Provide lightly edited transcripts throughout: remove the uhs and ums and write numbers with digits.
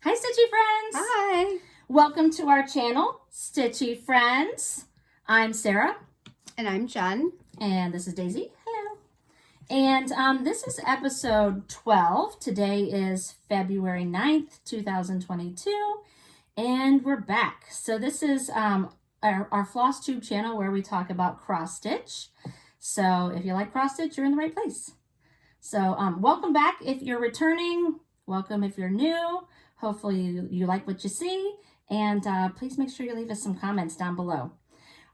Hi, Stitchy friends. Hi. Welcome to our channel, Stitchy Friends. I'm Sarah. And I'm Jen. And this is Daisy. Hello. And this is episode 12. Today is February 9th, 2022. And we're back. So this is our Flosstube channel where we talk about cross stitch. So if you like cross stitch, you're in the right place. So welcome back if you're returning. Welcome if you're new. Hopefully you like what you see. And please make sure you leave us some comments down below.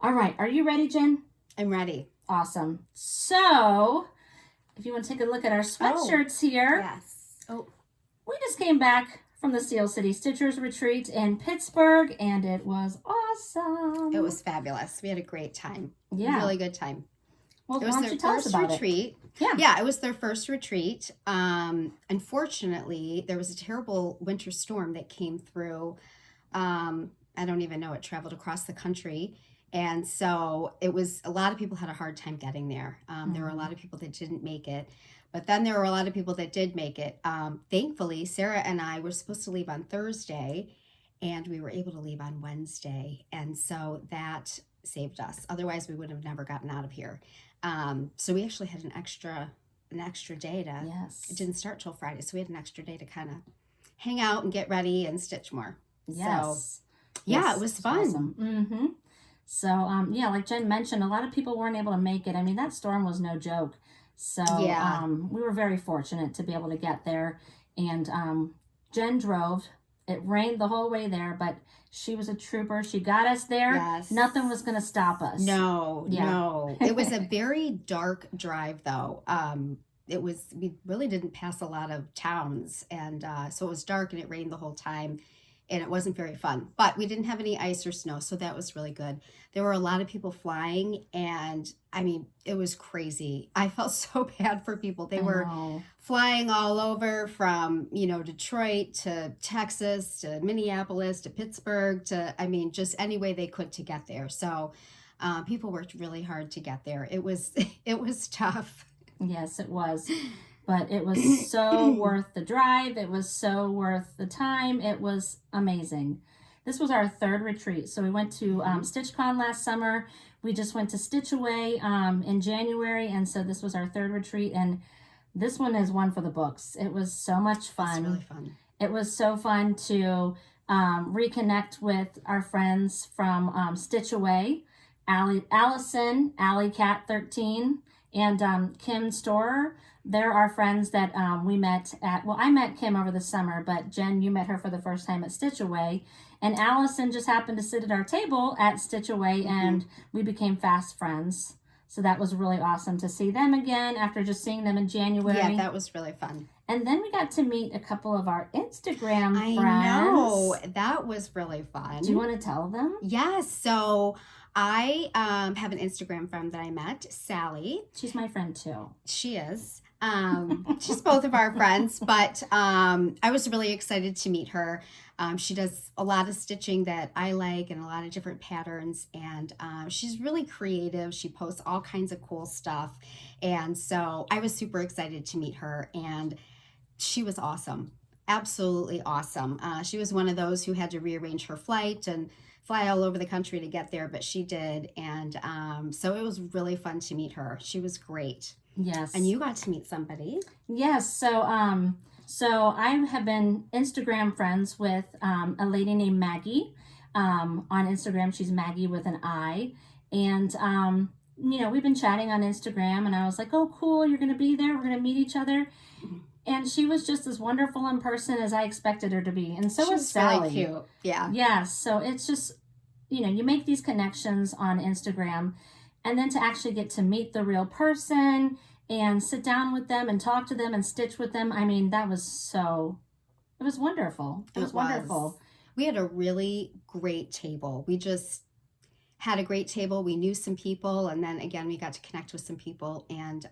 All right. Are you ready, Jen? I'm ready. Awesome. So if you want to take a look at our sweatshirts here. Yes. Oh. We just came back from the Steel City Stitchers Retreat in Pittsburgh, and it was awesome. It was fabulous. We had a great time. Yeah. Really good time. Well, it was their first retreat. Yeah, it was their first retreat. Unfortunately, there was a terrible winter storm that came through. I don't even know, it traveled across the country. And so it was, a lot of people had a hard time getting there. There were a lot of people that didn't make it. But then there were a lot of people that did make it. Thankfully, Sarah and I were supposed to leave on Thursday, and we were able to leave on Wednesday. And so that saved us. Otherwise, we would have never gotten out of here. So we actually had an extra day to, Yes. It didn't start till Friday. So we had an extra day to kind of hang out and get ready and stitch more. Yes. So, yeah, it was fun. Awesome. Mm-hmm. So, yeah, like Jen mentioned, a lot of people weren't able to make it. I mean, that storm was no joke. So, yeah. We were very fortunate to be able to get there. And Jen drove. It rained the whole way there, but she was a trooper. She got us there. Yes. Nothing was going to stop us. No. It was a very dark drive, though. We really didn't pass a lot of towns, and so it was dark and it rained the whole time, and it wasn't very fun. But we didn't have any ice or snow, so that was really good. There were a lot of people flying, and I mean, it was crazy. I felt so bad for people. They were flying all over from, Detroit to Texas to Minneapolis to Pittsburgh to, just any way they could to get there. So people worked really hard to get there. It was tough. Yes, it was. But it was so worth the drive. It was so worth the time. It was amazing. This was our third retreat. So we went to StitchCon last summer. We just went to Stitch Away in January. And so this was our third retreat. And this one is one for the books. It was so much fun. It's really fun. It was so fun to reconnect with our friends from Stitch Away. Allison, Alley Cat 13, and Kim Storer. They're our friends that we met at, I met Kim over the summer, but Jen, you met her for the first time at Stitch Away. And Allison just happened to sit at our table at Stitch Away, and we became fast friends. So that was really awesome to see them again after just seeing them in January. Yeah, that was really fun. And then we got to meet a couple of our Instagram friends. I know. That was really fun. Do you want to tell them? Yes. So I have an Instagram friend that I met, Sally. She's my friend too. She is. She's both of our friends, but I was really excited to meet her. She does a lot of stitching that I like and a lot of different patterns, and she's really creative. She posts all kinds of cool stuff, and so I was super excited to meet her, and she was awesome. Absolutely awesome. She was one of those who had to rearrange her flight and fly all over the country to get there, but she did, and so it was really fun to meet her. She was great. Yes. And you got to meet somebody. Yes. So I have been Instagram friends with a lady named Maggie. On Instagram, she's Maggie with an I. And, we've been chatting on Instagram, and I was like, oh, cool, you're going to be there. We're going to meet each other. And she was just as wonderful in person as I expected her to be. And so was Sally. Really cute. Yeah. Yes. So it's just, you make these connections on Instagram, and then to actually get to meet the real person and sit down with them and talk to them and stitch with them. I mean, it was wonderful. It was wonderful. We had a really great table. We just had a great table. We knew some people, and then again, we got to connect with some people, and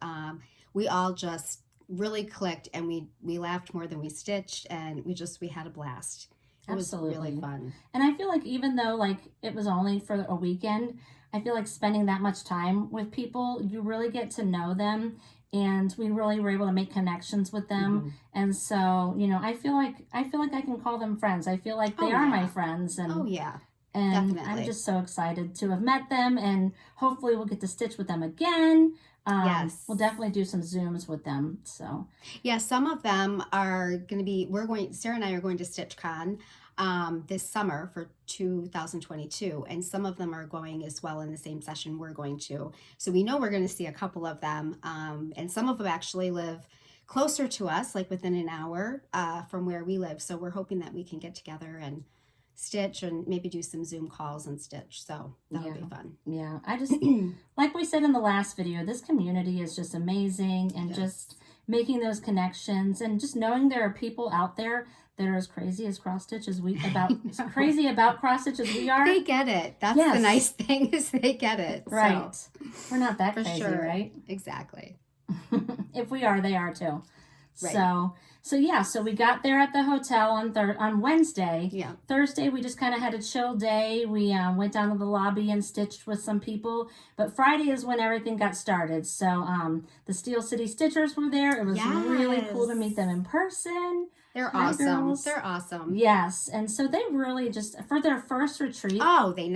we all just really clicked, and we laughed more than we stitched, and we had a blast. It Absolutely. was really fun. And I feel like even though it was only for a weekend, I feel like spending that much time with people, you really get to know them and we really were able to make connections with them. And so, you know, I feel like I can call them friends. I feel like they are my friends. And and definitely. I'm just so excited to have met them, and hopefully we'll get to stitch with them again. Yes. We'll definitely do some Zooms with them. So yeah, some of them are going to be, Sarah and I are going to StitchCon this summer for 2022, and some of them are going as well in the same session we're going to. So we know we're going to see a couple of them, and some of them actually live closer to us, like within an hour from where we live. So we're hoping that we can get together and stitch and maybe do some Zoom calls and stitch. So that'll be fun. Yeah, I just, like we said in the last video, this community is just amazing, and just making those connections and just knowing there are people out there that are as crazy as cross stitch as we crazy about cross stitch as we are. They get it. That's the nice thing, is they get it. Right. So. We're not that For crazy, sure. right? Exactly. If we are, they are too. Right. So yeah, so we got there at the hotel on Wednesday. Yeah. Thursday, we just kind of had a chill day. We went down to the lobby and stitched with some people. But Friday is when everything got started. So the Steel City Stitchers were there. It was really cool to meet them in person. They're Hi, awesome. girls. They're awesome. Yes, and so they really just, for their first retreat. Oh, they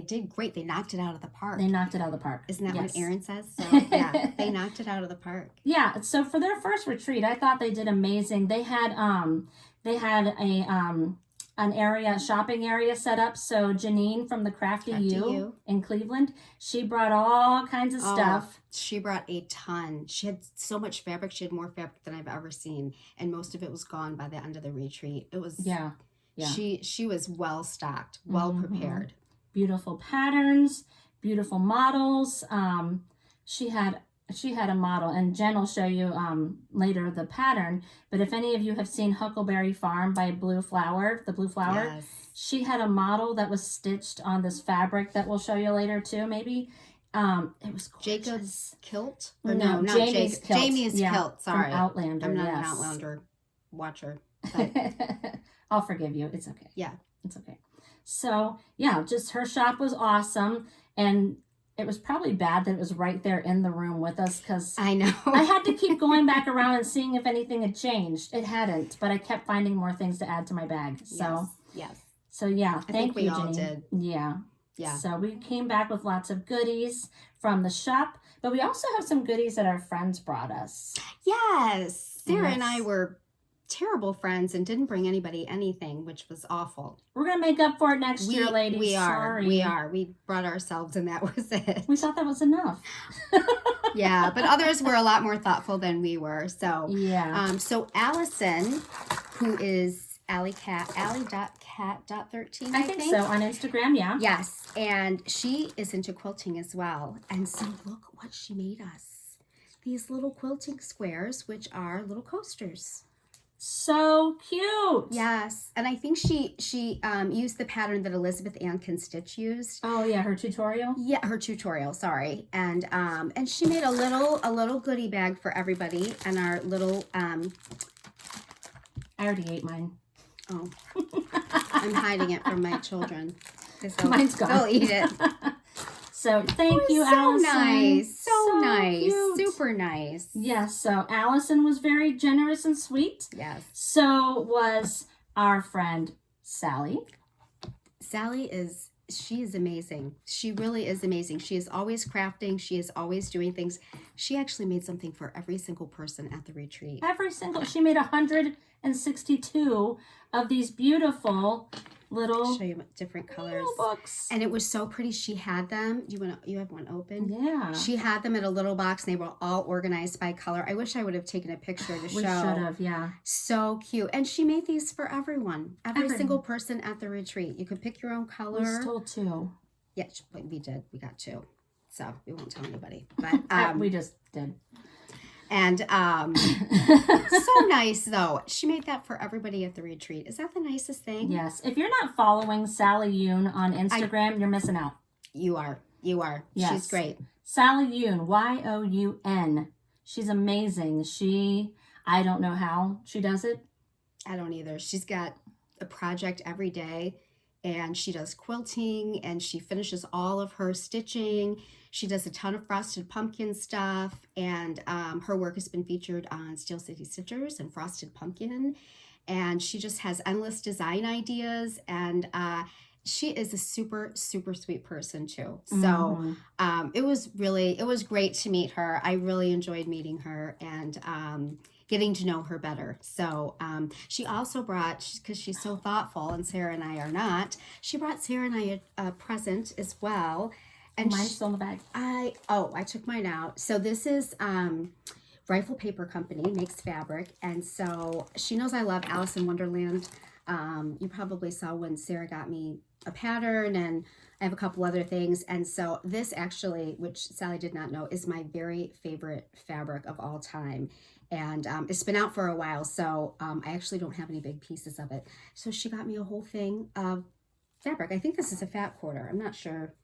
did great. They knocked it out of the park. They knocked it out of the park. Isn't that what Erin says? So yeah, they knocked it out of the park. Yeah, so for their first retreat, I thought they did amazing. They had a shopping area set up. So Janine from the Crafty You in Cleveland, she brought all kinds of stuff. She brought a ton. She had so much fabric. She had more fabric than I've ever seen, and most of it was gone by the end of the retreat. It was She was well stocked, well prepared. Beautiful patterns, beautiful models. She had a model, and Jen will show you later the pattern. But if any of you have seen Huckleberry Farm by Blue Flower, she had a model that was stitched on this fabric that we'll show you later too, maybe. It was gorgeous. Jacob's kilt? Or no, not Jamie's kilt. Jamie's kilt, sorry. From Outlander, I'm not an Outlander watcher. But I'll forgive you. It's okay. Yeah. It's okay. So, yeah, just her shop was awesome. And it was probably bad that it was right there in the room with us, because I know. I had to keep going back around and seeing if anything had changed. It hadn't, but I kept finding more things to add to my bag. So, yes. So, yeah, thank you, we all Janine. did. Yeah. Yeah. So we came back with lots of goodies from the shop, but we also have some goodies that our friends brought us. Yes. Sarah and I were terrible friends and didn't bring anybody anything, which was awful. We're going to make up for it next year, ladies. We are. Sorry. We are. We brought ourselves, and that was it. We thought that was enough. Yeah, but others were a lot more thoughtful than we were. So, so Allison, who is Allie.cat.13, I think so, on Instagram, yeah. Yes, and she is into quilting as well. And so look what she made us. These little quilting squares, which are little coasters. So cute. Yes, and I think she used the pattern that Elizabeth Ann Can Stitch used. Oh yeah, her tutorial. Yeah, her tutorial. Sorry, and she made a little goodie bag for everybody, and our little I already ate mine. Oh, I'm hiding it from my children. Mine's gone. They'll eat it. So thank you, Allison. Nice. So nice. Cute. Super nice. Yes, so Allison was very generous and sweet. Yes. So was our friend Sally. Sally she is amazing. She really is amazing. She is always crafting. She is always doing things. She actually made something for every single person at the retreat. She made 162 of these beautiful little, I'll show you different colors books, and it was so pretty. She had them. You have one open? Yeah. She had them in a little box, and they were all organized by color. I wish I would have taken a picture to show. We should have, yeah. So cute. And she made these for everyone, every single person at the retreat. You could pick your own color. We stole 2. Yeah, we did. We got 2, so we won't tell anybody. But we just did. And so nice, though. She made that for everybody at the retreat. Is that the nicest thing? Yes. If you're not following Sally Yoon on Instagram, you're missing out. You are. Yes. She's great. Sally Yoon, Youn. She's amazing. I don't know how she does it. I don't either. She's got a project every day, and she does quilting, and she finishes all of her stitching. She does a ton of frosted pumpkin stuff, and her work has been featured on Steel City Stitchers and Frosted Pumpkin, and she just has endless design ideas, and she is a super, super sweet person too. So it was great to meet her. I really enjoyed meeting her and getting to know her better. So she also brought, because she's so thoughtful and Sarah and I are not, she brought Sarah and I a present as well. And mine's still in the bag. I took mine out. So this is Rifle Paper Company, makes fabric. And so she knows I love Alice in Wonderland. You probably saw when Sarah got me a pattern, and I have a couple other things. And so this actually, which Sally did not know, is my very favorite fabric of all time. And it's been out for a while, so I actually don't have any big pieces of it. So she got me a whole thing of fabric. I think this is a fat quarter. I'm not sure.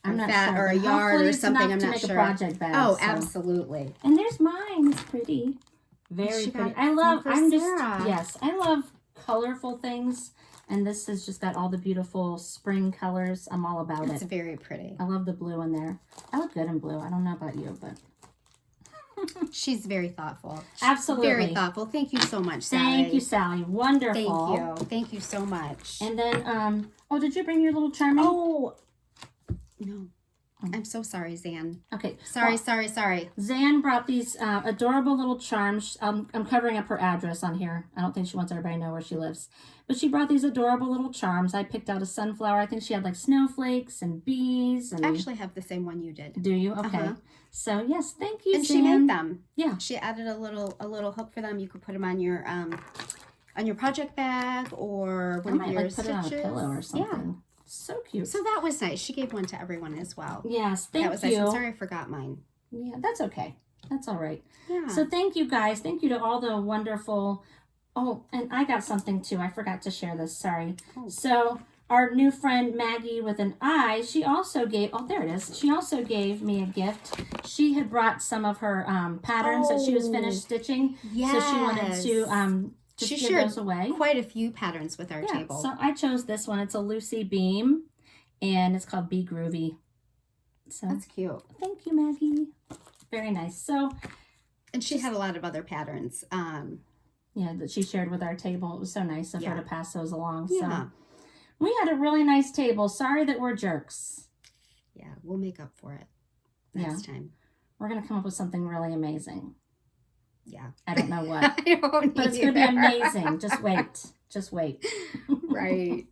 I'm not fat sure, or a yard or something. I'm to not make sure. A project bag, oh, so. Absolutely. And there's mine. It's pretty, very pretty. I love. I love colorful things, and this has just got all the beautiful spring colors. I'm all about it. It's very pretty. I love the blue in there. I look good in blue. I don't know about you, but she's very thoughtful. Absolutely, very thoughtful. Thank you so much, Sally. Thank you, Sally. Wonderful. Thank you so much. And then, oh, did you bring your little charming? Oh. No. I'm so sorry, Zan. Okay. Sorry. Zan brought these adorable little charms. I'm covering up her address on here. I don't think she wants everybody to know where she lives. But she brought these adorable little charms. I picked out a sunflower. I think she had like snowflakes and bees. And I actually have the same one you did. Do you? Okay. So, yes, thank you, and Zan. she made them. Yeah. She added a little hook for them. You could put them on your project bag or one of your put it on a pillow or something. Yeah. So cute. So that was nice. She gave one to everyone as well. Yes, thank you. That was nice. I'm sorry I forgot mine. Yeah, that's okay. That's all right. Yeah. So thank you guys. Thank you to all the wonderful... Oh, and I got something too. I forgot to share this. Sorry. Oh. So our new friend Maggie with an I, she also gave... Oh, there it is. She also gave me a gift. She had brought some of her patterns that she was finished stitching. Yes. So she wanted to... she give shared those away. Quite a few patterns with our table. So I chose this one. It's a Lucy Beam, and it's called Be Groovy. So that's cute. Thank you, Maggie. Very nice. So, and she had a lot of other patterns. Yeah, that she shared with our table. It was so nice of her to pass those along. Yeah. So we had a really nice table. Sorry that we're jerks. Yeah, we'll make up for it next time. We're gonna come up with something really amazing. Yeah. I don't know what. I don't but it's going to be amazing. Just wait. Just wait. Right.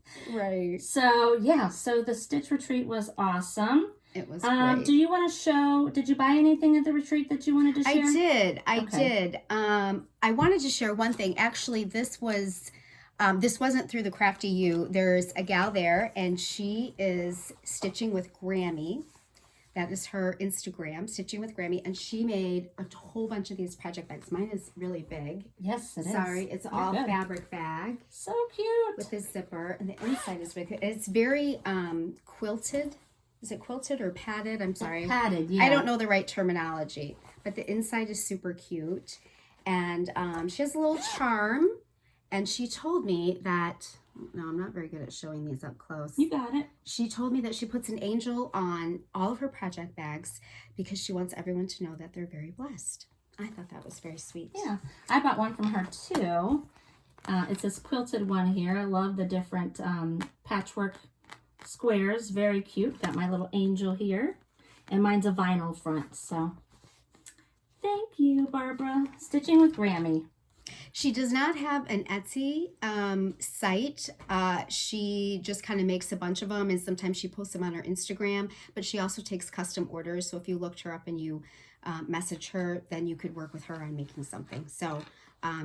So, yeah. So the Stitch Retreat was awesome. It was great. Do you want to show, did you buy anything at the retreat that you wanted to share? I did. I wanted to share one thing. Actually, this wasn't through the Crafty You. There's a gal there, and she is stitching with Grammy. That is her Instagram, Stitching with Grammy, and she made a whole bunch of these project bags. Mine is really big. Yes, it is. Sorry, it's all fabric bag. So cute. With this zipper, and the inside is very cute. It's very quilted. Is it quilted or padded? I'm sorry. Padded, yeah. I don't know the right terminology, but the inside is super cute. And she has a little charm, and she told me that... No, I'm not very good at showing these up close. You got it. She told me that she puts an angel on all of her project bags because she wants everyone to know that they're very blessed. I thought that was very sweet. Yeah. I bought one from her too. It's this quilted one here. I love the different patchwork squares. Very cute. Got my little angel here. And mine's a vinyl front. So thank you, Barbara. Stitching with Grammy. She does not have an Etsy site. She just kind of makes a bunch of them, and sometimes she posts them on her Instagram, but she also takes custom orders. So if you looked her up and you message her, then you could work with her on making something. So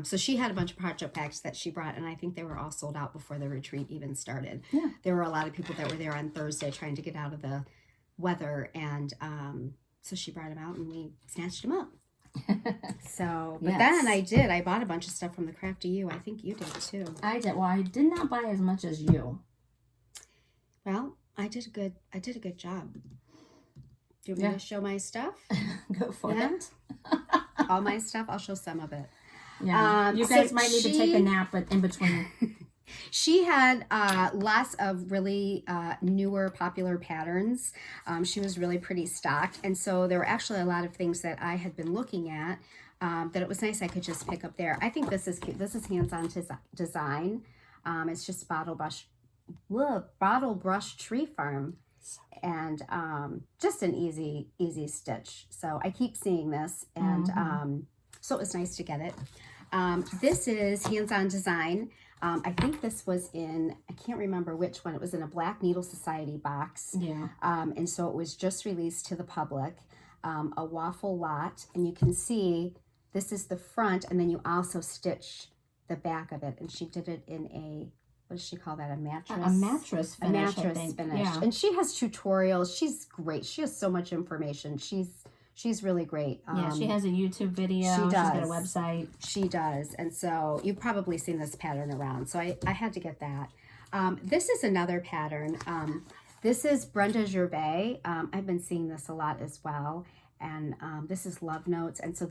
so she had a bunch of project packs that she brought, and I think they were all sold out before the retreat even started. Yeah. There were a lot of people that were there on Thursday trying to get out of the weather, and so she brought them out, and we snatched them up. So, but then I bought a bunch of stuff from the Crafty You. I think you did too. I did. Well, I did not buy as much as you. Well, I did a good job. Do you want me to show my stuff? Go for it. All my stuff. I'll show some of it. Yeah. You guys might need to take a nap in between. She had lots of really newer popular patterns. She was really pretty stocked. And so there were actually a lot of things that I had been looking at that it was nice I could just pick up there. I think this is cute. This is hands-on design. It's just bottle brush tree farm. And just an easy stitch. So I keep seeing this. And so it was nice to get it. This is hands-on design. I think this was in, I can't remember which one. It was in a Black Needle Society box. Yeah. And so it was just released to the public. A waffle lot. And you can see this is the front. And then you also stitch the back of it. And she did it in a, what does she call that? A mattress? A mattress finish, A mattress I think. finish. Yeah. And she has tutorials. She's great. She has so much information. She's really great. Yeah, she has a YouTube video. She does. She's got a website. She does. And so you've probably seen this pattern around. So I had to get that. This is another pattern. This is Brenda Gervais. I've been seeing this a lot as well. And this is Love Notes. And so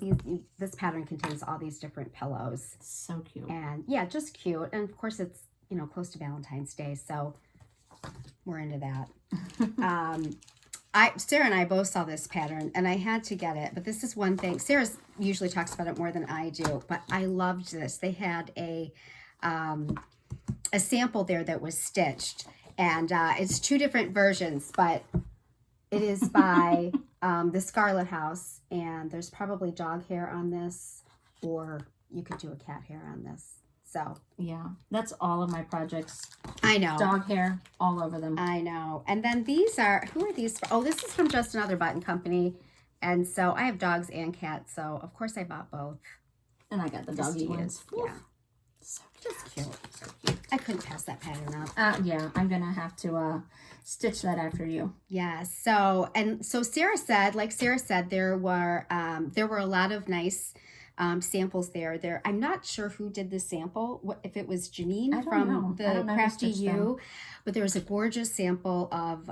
this pattern contains all these different pillows. So cute. And yeah, just cute. And of course it's, you know, close to Valentine's Day. So we're into that. Sarah and I both saw this pattern and I had to get it, but this is one thing. Sarah usually talks about it more than I do, but I loved this. They had a sample there that was stitched, and it's two different versions, but it is by the Scarlet House, and there's probably dog hair on this, or you could do a cat hair on this. So yeah, that's all of my projects. I know. Dog hair all over them. I know. And then these are, who are these? Oh, this is from Just Another Button Company. And so I have dogs and cats. So of course I bought both. And I got the doggy ones. Yeah. So Just cute. So cute. I couldn't pass that pattern up. Yeah, I'm going to have to stitch that after you. Yeah. So Sarah said, like Sarah said, there were a lot of nice samples there. I'm not sure who did the sample, if it was Janine from the Crafty You, but there was a gorgeous sample of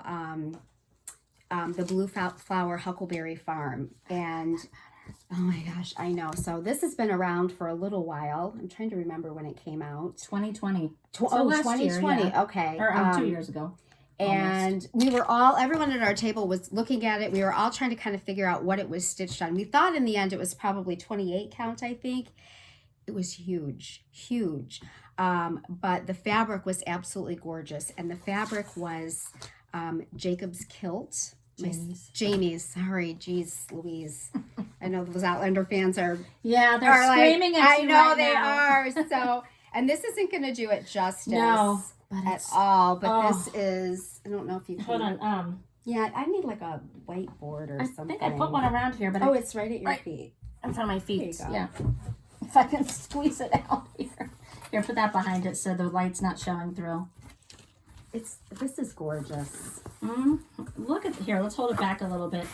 the Blue Flower Huckleberry Farm. And oh my gosh, I know. So this has been around for a little while. I'm trying to remember when it came out. 2020. So 2020. Year, yeah. Okay. Or 2 years ago. And we were everyone at our table was looking at it. We were all trying to kind of figure out what it was stitched on. We thought in the end it was probably 28 count, I think. It was huge. But the fabric was absolutely gorgeous. And the fabric was Jacob's kilt. Jamie's, sorry, geez, Louise. I know those Outlander fans are... Yeah, they're screaming at you right now. I know they are. So, and this isn't going to do it justice. No. At all, but this is, I don't know if you can. Hold on. Yeah, I need like a whiteboard or something. I think I put one around here, but it's right at your feet. In front of my feet. There you go. Yeah. If I can squeeze it out here. Here, put that behind it so the light's not showing through. This is gorgeous. Look at here. Let's hold it back a little bit.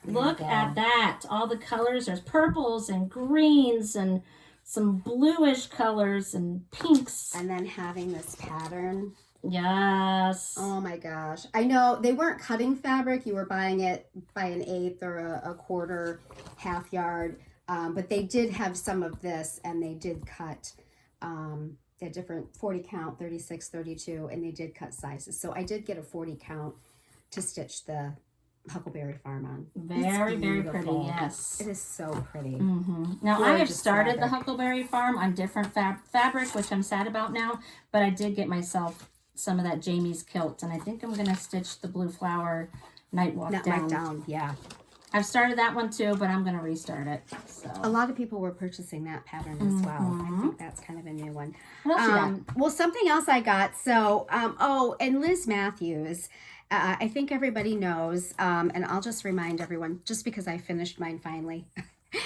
Look at that. All the colors. There's purples and greens and some bluish colors and pinks. And then having this pattern. Yes. Oh my gosh. I know they weren't cutting fabric. You were buying it by an eighth or a quarter, half yard. But they did have some of this, and they did cut a different 40 count, 36, 32, and they did cut sizes. So I did get a 40 count to stitch the Huckleberry Farm on. Very, very pretty, yes. It is so pretty. Now, I have started the Huckleberry Farm on different fabric, which I'm sad about now, but I did get myself some of that Jamie's kilt, and I think I'm going to stitch the Blue Flower Nightwalk down. Yeah. I've started that one too, but I'm going to restart it. So a lot of people were purchasing that pattern as well. I think that's kind of a new one. What else you got? Well, something else I got. So, and Liz Mathews, I think everybody knows, and I'll just remind everyone, just because I finished mine finally.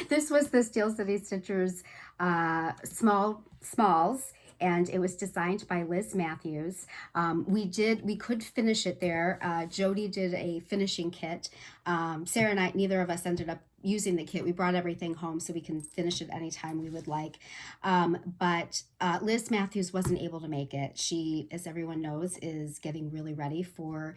This was the Steel City Stitchers Smalls, and it was designed by Liz Mathews. We could finish it there. Jody did a finishing kit. Sarah and I, neither of us ended up using the kit. We brought everything home so we can finish it anytime we would like. But Liz Mathews wasn't able to make it. She, as everyone knows, is getting really ready for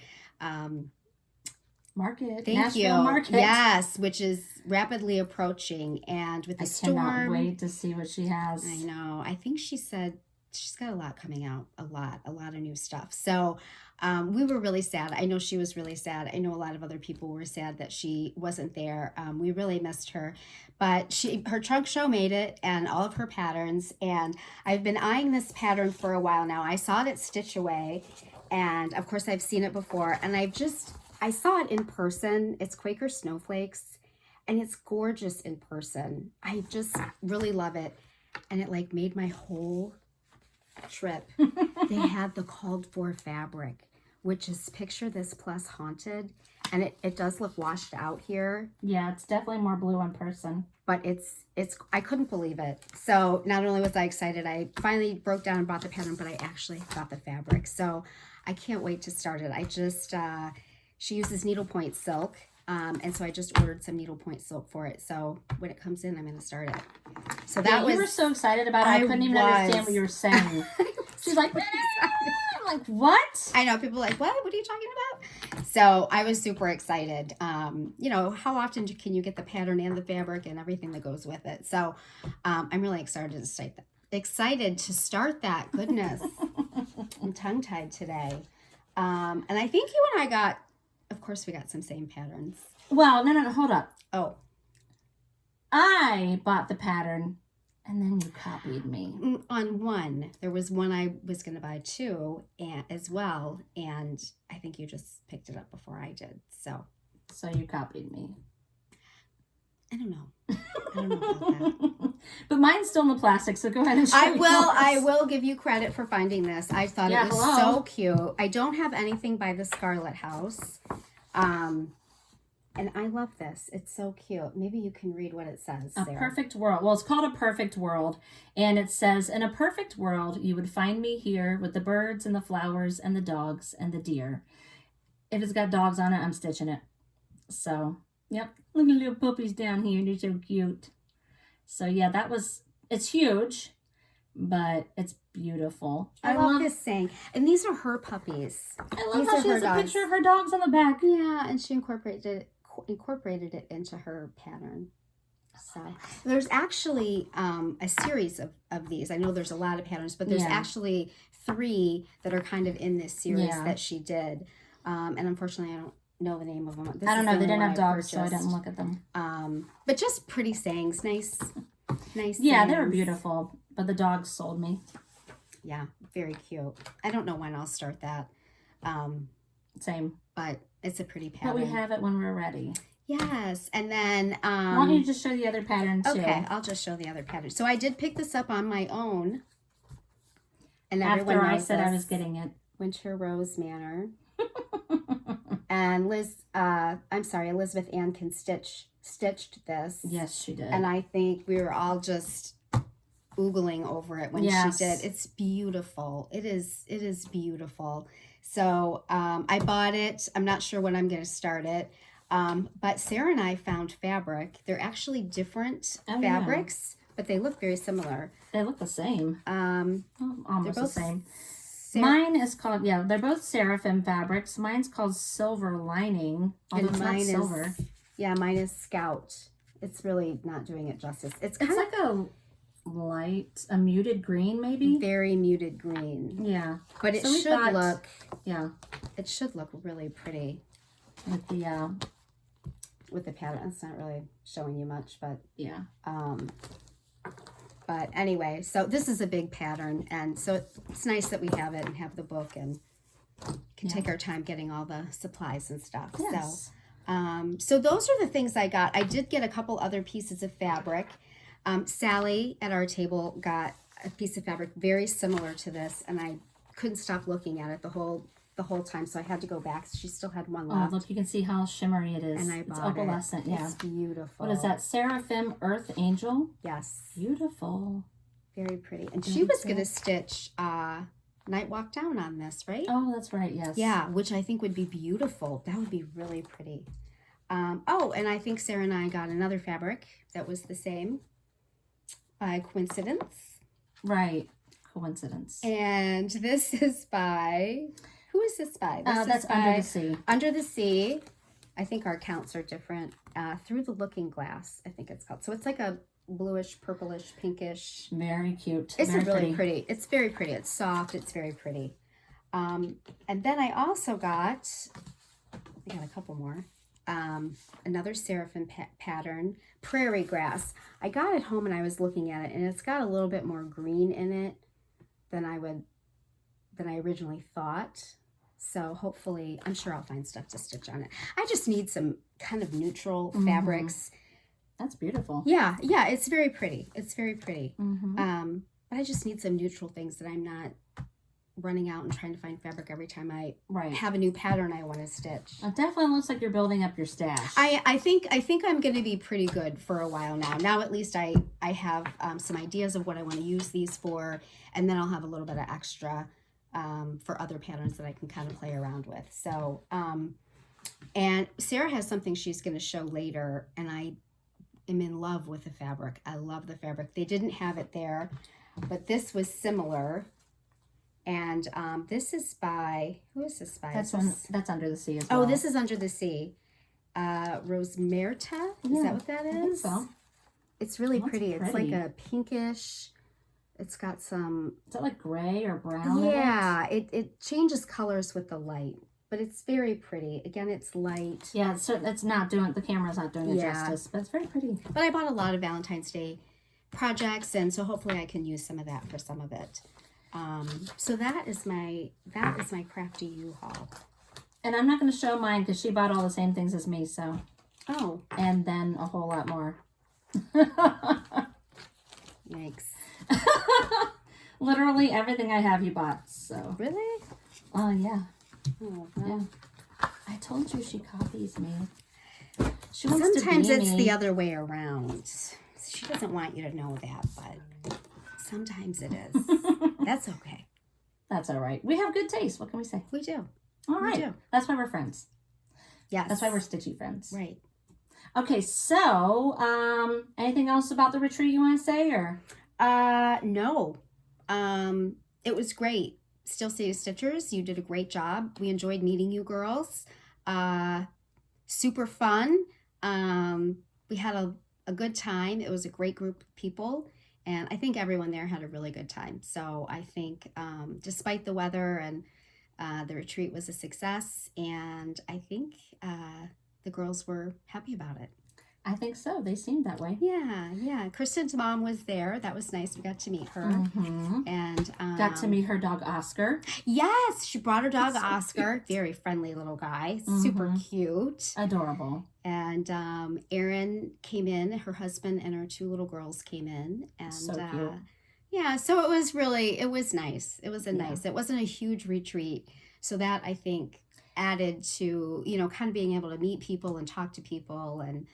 Market. Thank you. Market. Yes, which is rapidly approaching. And with the storm. I cannot wait to see what she has. I know. I think she said she's got a lot coming out, a lot of new stuff. So we were really sad. I know she was really sad. I know a lot of other people were sad that she wasn't there. We really missed her, but her trunk show made it, and all of her patterns. And I've been eyeing this pattern for a while now. I saw it at Stitch Away, and of course I've seen it before, and I saw it in person. It's Quaker Snowflakes, and it's gorgeous in person. I just really love it. And it like made my whole trip. They had the called for fabric, which is picture this plus haunted. And it does look washed out here. Yeah, it's definitely more blue in person. But it's I couldn't believe it. So not only was I excited, I finally broke down and bought the pattern, but I actually got the fabric. So I can't wait to start it. I just, she uses needlepoint silk. And so I just ordered some needlepoint silk for it. So when it comes in, I'm going to start it. So that you were so excited about it. I couldn't even understand what you were saying. She's like, I'm like, what? I know, people are like, what? What are you talking about? So I was super excited. You know, how often can you get the pattern and the fabric and everything that goes with it? So I'm really excited to start that. Excited to start that. Goodness. I'm tongue-tied today. And I think you and I got, of course, we got some same patterns. Well, no, hold up. Oh. I bought the pattern, and then you copied me. On one. There was one I was going to buy too, as well, and I think you just picked it up before I did. So you copied me. I don't know about that. But mine's still in the plastic, so go ahead and show I will give you credit for finding this. I thought it was so cute. I don't have anything by the Scarlet House. And I love this. It's so cute. Maybe you can read what it says, Sarah. A perfect world. Well, it's called A Perfect World. And it says, in a perfect world, you would find me here with the birds and the flowers and the dogs and the deer. If it's got dogs on it, I'm stitching it. So, yep. Look at the little puppies down here. They're so cute. So, yeah, it's huge, but it's beautiful. I love this saying. And these are her puppies. I love how she has a picture of her dogs on the back. Yeah, and she incorporated it into her pattern. So there's actually a series of these. I know there's a lot of patterns, but there's actually 3 that are kind of in this series that she did. And unfortunately, I don't know the name of them. I don't know. They didn't have dogs, so I didn't look at them. But just pretty sayings. Nice Yeah, sayings. they were beautiful, but the dogs sold me. Yeah, very cute. I don't know when I'll start that. Same. But it's a pretty pattern. But we have it when we're ready. Yes. And then... why don't you just show the other pattern, too? Okay, I'll just show the other pattern. So I did pick this up on my own. And after I said I was getting it. Winter Rose Manor. And Elizabeth Ann stitched this. Yes, she did. And I think we were all just oogling over it when she did. It's beautiful. It is beautiful. So I bought it. I'm not sure when I'm going to start it. But Sarah and I found fabric. They're actually different fabrics, but they look very similar. They look the same. Almost the same. Mine is called, they're both Seraphim fabrics. Mine's called Silver Lining, although it's not silver. Mine is Scout. It's really not doing it justice. It's like a muted green, maybe? Very muted green. Yeah. But it should look really pretty. With the pattern. It's not really showing you much, but yeah. But anyway, so this is a big pattern, and so it's nice that we have it and have the book and can take our time getting all the supplies and stuff. Yes. So those are the things I got. I did get a couple other pieces of fabric. Sally at our table got a piece of fabric very similar to this, and I couldn't stop looking at it the whole time, so I had to go back. She still had one left. Oh, look, you can see how shimmery it is. And I bought it's opalescent, it. It's beautiful. What is that? Seraphim Earth Angel? Yes. Beautiful. Very pretty. And she was going to stitch Night Walk Down on this, right? Oh, that's right, yes. Yeah, which I think would be beautiful. That would be really pretty. And I think Sarah and I got another fabric that was the same by coincidence. Right. Coincidence. And this is by... Who is this by? That's Under the Sea. Under the Sea. I think our counts are different. Through the Looking Glass, I think it's called. So it's like a bluish, purplish, pinkish. Very cute. It's very really pretty. It's very pretty. It's soft. It's very pretty. And then I also got, I got a couple more. Another Seraphim pattern, Prairie Grass. I got it home and I was looking at it, and it's got a little bit more green in it than I originally thought. So hopefully, I'm sure I'll find stuff to stitch on it. I just need some kind of neutral fabrics. That's beautiful. Yeah, it's very pretty. It's very pretty. Mm-hmm. But I just need some neutral things that I'm not running out and trying to find fabric every time I have a new pattern I want to stitch. It definitely looks like you're building up your stash. I think I'm going to be pretty good for a while now. Now at least I have some ideas of what I want to use these for, and then I'll have a little bit of extra for other patterns that I can kind of play around with. So, and Sarah has something she's going to show later, and I am in love with the fabric. I love the fabric. They didn't have it there, but this was similar. And this is by, who is this by? That's Under the Sea as well. Oh, this is Under the Sea. Rosemerta? Is that what that is? I think so. It's really pretty. It's like a pinkish. It's got some. Is that like gray or brown? Yeah, it changes colors with the light, but it's very pretty. Again, it's light. Yeah, it's not doing, the camera's not doing it justice, but it's very pretty. But I bought a lot of Valentine's Day projects, and so hopefully I can use some of that for some of it. So that is my Crafty You haul. And I'm not going to show mine because she bought all the same things as me, so. Oh. And then a whole lot more. Yikes. Literally everything I have you bought, so. Really? Oh, yeah. Oh, well. Yeah. I told you she copies me. She wants Sometimes to be it's me. the other way around. She doesn't want you to know that, but sometimes it is. That's okay. That's all right. We have good taste. What can we say? We do. All right. We do. That's why we're friends. Yes. That's why we're stitchy friends. Right. Okay, so anything else about the retreat you want to say, or? No. It was great. Still City Stitchers, you did a great job. We enjoyed meeting you girls. Super fun. We had a good time. It was a great group of people, and I think everyone there had a really good time. So I think despite the weather, and the retreat was a success, and I think the girls were happy about it. I think so. They seemed that way. Yeah. Kristen's mom was there. That was nice. We got to meet her. Mm-hmm. And got to meet her dog, Oscar. Yes, she brought her dog, Oscar. Very friendly little guy. Super cute. Adorable. And Erin came in. Her husband and her two little girls came in. And so cute. Yeah, so it was nice. It was nice. It wasn't a huge retreat. So that, I think, added to, kind of being able to meet people and talk to people, and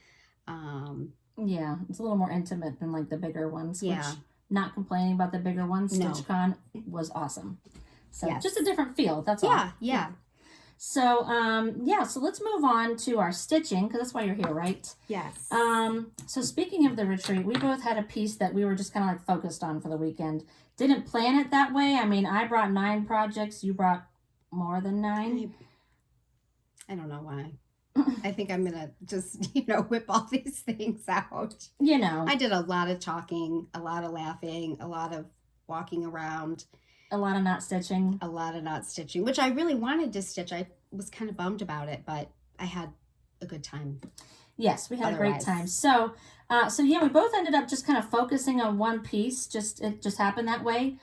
yeah, it's a little more intimate than like the bigger ones. Yeah. Which, not complaining about the bigger ones. No. StitchCon was awesome. So Yes. just a different feel. That's all. Yeah. So so let's move on to our stitching, because that's why you're here, right? Yes. So speaking of the retreat, we both had a piece that we were just kind of like focused on for the weekend. Didn't plan it that way. I mean, I brought 9 projects. You brought more than 9. I don't know why. I think I'm gonna just, whip all these things out. I did a lot of talking, a lot of laughing, a lot of walking around. A lot of not stitching. A lot of not stitching, which I really wanted to stitch. I was kind of bummed about it, but I had a good time. Yes, we had a great time. So yeah, we both ended up just kind of focusing on one piece. It just happened that way.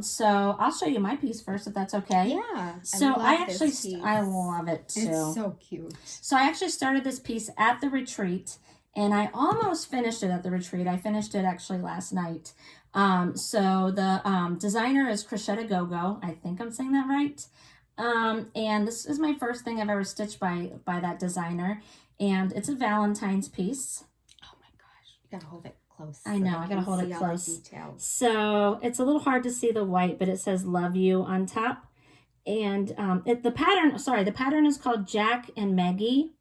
So I'll show you my piece first, if that's okay. Yeah. So I love it too. It's so cute. So I actually started this piece at the retreat, and I almost finished it at the retreat. I finished it actually last night. So the designer is Crocette Gogo. I think I'm saying that right. And this is my first thing I've ever stitched by that designer, and it's a Valentine's piece. Oh my gosh, you gotta hold it close. I know, I gotta hold it close. So it's a little hard to see the white, but it says "Love You" on top. And the pattern is called Jack and Maggie.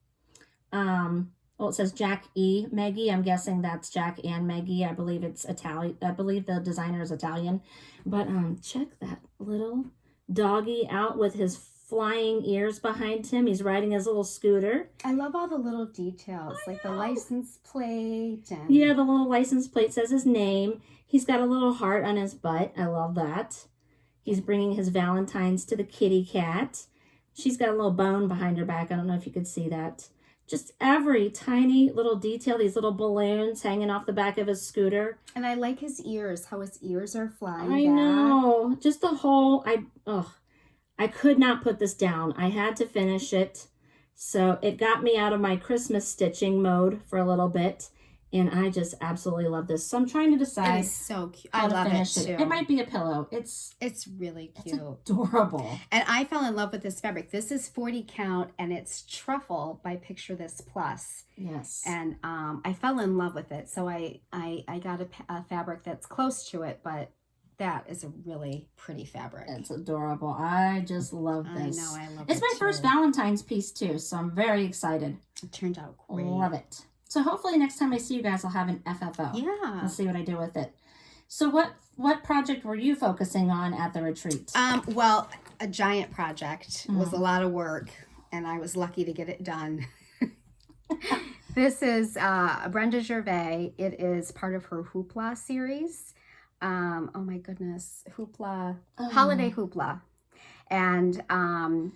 Well, it says Jack E. Megghy. I'm guessing that's Jack and Maggie. I believe it's Italian. I believe the designer is Italian. But check that little doggy out with his flying ears behind him. He's riding his little scooter. I love all the little details, like the license plate. And... Yeah, the little license plate says his name. He's got a little heart on his butt. I love that. He's bringing his Valentines to the kitty cat. She's got a little bone behind her back. I don't know if you could see that. Just every tiny little detail, these little balloons hanging off the back of his scooter. And I like his ears, how his ears are flying I back. know. Just the whole, I could not put this down. I had to finish it. So it got me out of my Christmas stitching mode for a little bit. And I just absolutely love this. So I'm trying to decide. It is so cute. I love it too. It might be a pillow. It's really cute. It's adorable. And I fell in love with this fabric. This is 40 count and it's Truffle by Picture This Plus. Yes. And I fell in love with it. So I got a fabric that's close to it, but that is a really pretty fabric. It's adorable. I just love this. I know, I love it. It's my first Valentine's piece too, so I'm very excited. It turned out great. Love it. So hopefully next time I see you guys, I'll have an FFO. Yeah. I'll see what I do with it. So what project were you focusing on at the retreat? Well, a giant project was a lot of work, and I was lucky to get it done. This is Brenda Gervais. It is part of her Hoopla series. Oh my goodness, Hoopla, Holiday Hoopla. And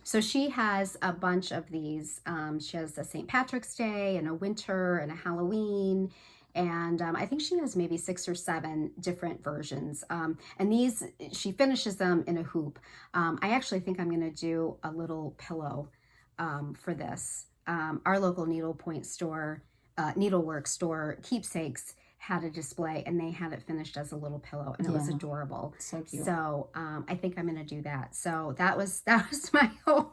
so she has a bunch of these. She has a St. Patrick's Day and a winter and a Halloween. And I think she has maybe 6 or 7 different versions. And these, she finishes them in a hoop. I actually think I'm going to do a little pillow for this. Our local needlework store, Keepsakes, had a display and they had it finished as a little pillow and it was adorable. So cute. So I think I'm gonna do that. So that was my whole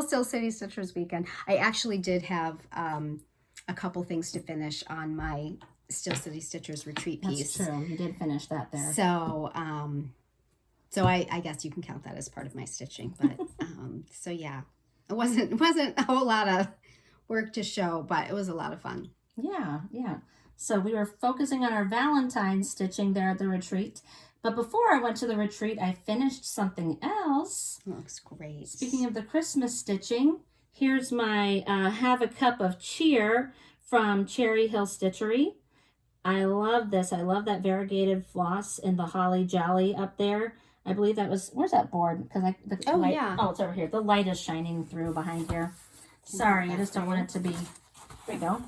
Still City Stitchers weekend. I actually did have a couple things to finish on my Still City Stitchers retreat piece. That's true. You did finish that there. So so I guess you can count that as part of my stitching. But so yeah, it wasn't a whole lot of work to show, but it was a lot of fun. Yeah. So we were focusing on our Valentine stitching there at the retreat. But before I went to the retreat, I finished something else. It looks great. Speaking of the Christmas stitching, here's my Have a Cup of Cheer from Cherry Hill Stitchery. I love this. I love that variegated floss in the holly jolly up there. I believe that was, where's that board? Because yeah. Oh, it's over here. The light is shining through behind here. Sorry, I just don't want it to be. There we go.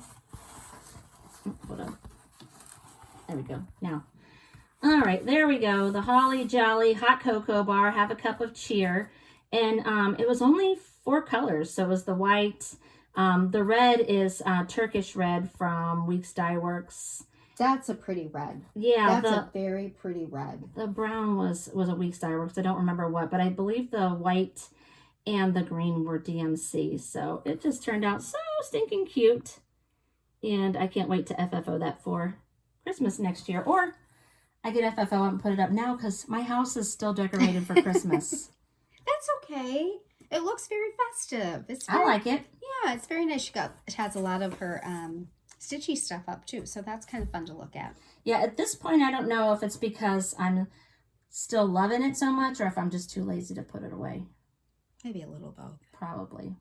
Hold on. There we go. Now. All right, there we go. The Holly Jolly Hot Cocoa Bar. Have a Cup of Cheer. And it was only 4 colors. So it was the white. The red is Turkish red from Weeks Dye Works. That's a pretty red. Yeah. That's a very pretty red. The brown was a Weeks Dye Works. I don't remember what, but I believe the white and the green were DMC. So it just turned out so stinking cute. And I can't wait to FFO that for Christmas next year. Or I could FFO it and put it up now because my house is still decorated for Christmas. That's okay. It looks very festive. I like it. Yeah, it's very nice. It has a lot of her stitchy stuff up too. So that's kind of fun to look at. Yeah, at this point, I don't know if it's because I'm still loving it so much or if I'm just too lazy to put it away. Maybe a little both. Probably.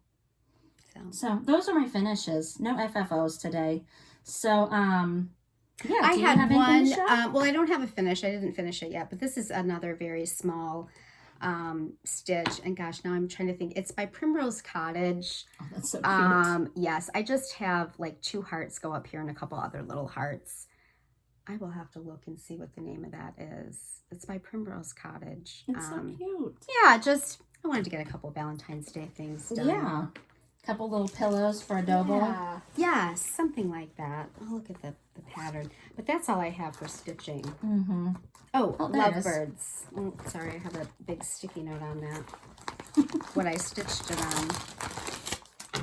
So those are my finishes. No FFOs today. So, yeah. I had one. Well, I don't have a finish. I didn't finish it yet, but this is another very small stitch. And gosh, now I'm trying to think. It's by Primrose Cottage. Oh, that's so cute. Yes, I just have like 2 hearts go up here and a couple other little hearts. I will have to look and see what the name of that is. It's by Primrose Cottage. It's so cute. Yeah, I wanted to get a couple Valentine's Day things done. Yeah. Couple little pillows for adobo. Yeah. Yes, something like that. I'll look at the pattern. But that's all I have for stitching. Mm-hmm. Oh, lovebirds. Oh, sorry, I have a big sticky note on that. What I stitched it on.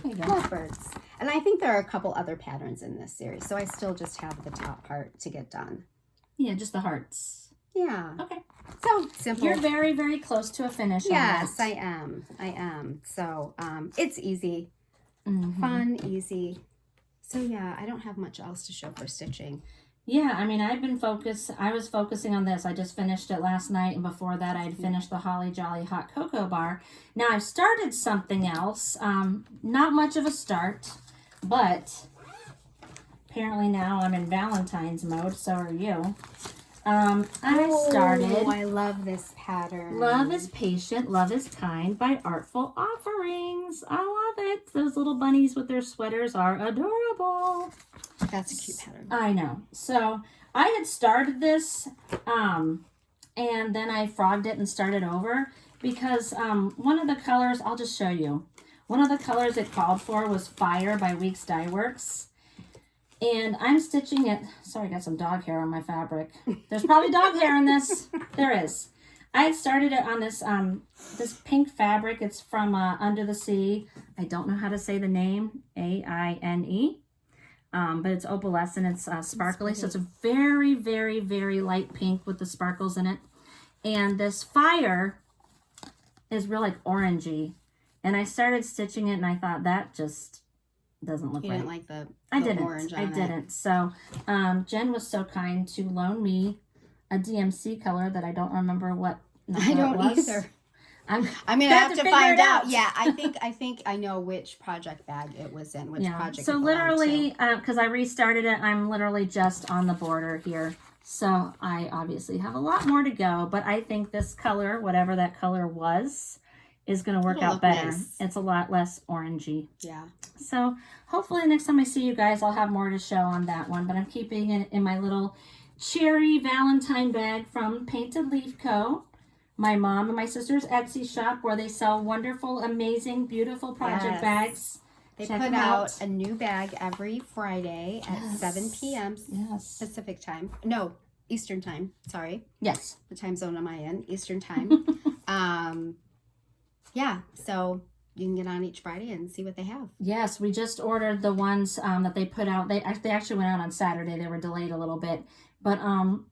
There you go. Lovebirds. And I think there are a couple other patterns in this series. So I still just have the top part to get done. Yeah, just the hearts. Yeah. Okay. So simple. You're very, very close to a finish. Yes, I am. So it's easy. Mm-hmm. Fun, easy. So yeah, I don't have much else to show for stitching. Yeah, I mean, I was focusing on this. I just finished it last night, and before that I'd finished the Holly Jolly Hot Cocoa Bar. Now I've started something else. Not much of a start, but apparently now I'm in Valentine's mode, so are you. I started Oh, I love this pattern. Love is Patient, Love is Kind by Artful Offerings. I love it. Those little bunnies with their sweaters are adorable. That's a cute pattern. I know. So I had started this, and then I frogged it and started over because one of the colors, I'll just show you. One of the colors it called for was Fire by Weeks Dye Works. And I'm stitching it. Sorry, I got some dog hair on my fabric. There's probably dog hair in this. There is. I had started it on this this pink fabric. It's from Under the Sea. I don't know how to say the name. AINE. But it's opalescent. It's sparkly. So it's a very, very, very light pink with the sparkles in it. And this Fire is real like orangey. And I started stitching it and I thought that just doesn't look right. You didn't like the orange on I didn't. So Jen was so kind to loan me a DMC color that I don't remember what I don't either. I'm gonna have to find out. Yeah, I think I know which project bag it was in. Which project? So literally, because I restarted it, I'm literally just on the border here. So I obviously have a lot more to go, but I think this color, whatever that color was, is going to work out better. Nice. It's a lot less orangey. Yeah. So hopefully next time I see you guys, I'll have more to show on that one. But I'm keeping it in my little cherry Valentine bag from Painted Leaf Co. My mom and my sister's Etsy shop where they sell wonderful, amazing, beautiful project bags. They put out a new bag every Friday at 7 p.m. Pacific time. No, Eastern time. Sorry. Yes. The time zone am I in? Eastern time. Yeah, so you can get on each Friday and see what they have. Yes, we just ordered the ones that they put out. They actually went out on Saturday. They were delayed a little bit. But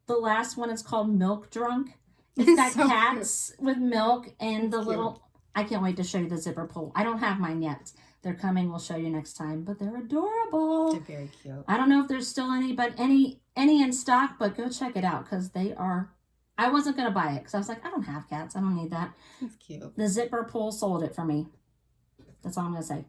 the last one is called Milk Drunk. It's got so cats with milk and the little... I can't wait to show you the zipper pull. I don't have mine yet. They're coming. We'll show you next time. But they're adorable. They're very cute. I don't know if there's still any in stock, but go check it out because they are... I wasn't going to buy it because I was like, I don't have cats. I don't need that. It's cute. The zipper pull sold it for me. That's all I'm going to say.